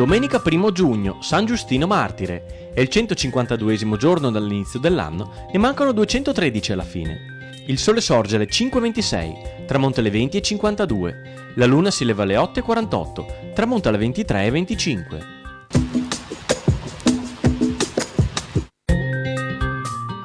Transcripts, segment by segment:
Domenica 1 giugno, San Giustino Martire. È il 152esimo giorno dall'inizio dell'anno, ne mancano 213 alla fine. Il sole sorge alle 5:26, tramonta alle 20:52. La luna si leva alle 8:48, tramonta alle 23:25.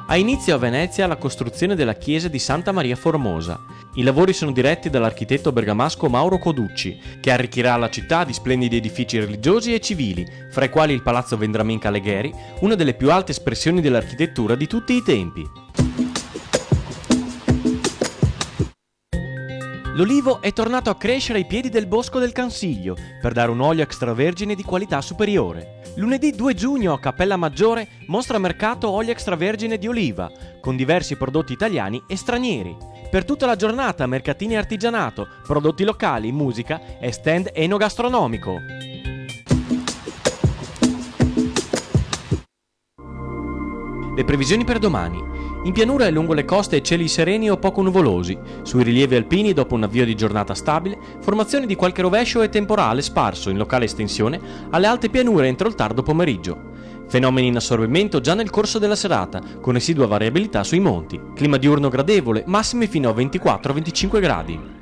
Ha inizio a Venezia la costruzione della chiesa di Santa Maria Formosa. I lavori sono diretti dall'architetto bergamasco Mauro Coducci, che arricchirà la città di splendidi edifici religiosi e civili, fra i quali il Palazzo Vendramin Alighieri, una delle più alte espressioni dell'architettura di tutti i tempi. L'olivo è tornato a crescere ai piedi del bosco del Cansiglio per dare un olio extravergine di qualità superiore. Lunedì 2 giugno a Cappella Maggiore mostra mercato olio extravergine di oliva, con diversi prodotti italiani e stranieri. Per tutta la giornata mercatini e artigianato, prodotti locali, musica e stand enogastronomico. Le previsioni per domani. In pianura e lungo le coste cieli sereni o poco nuvolosi. Sui rilievi alpini, dopo un avvio di giornata stabile, formazione di qualche rovescio e temporale sparso in locale estensione alle alte pianure entro il tardo pomeriggio. Fenomeni in assorbimento già nel corso della serata, con residua variabilità sui monti. Clima diurno gradevole, massime fino a 24-25 gradi.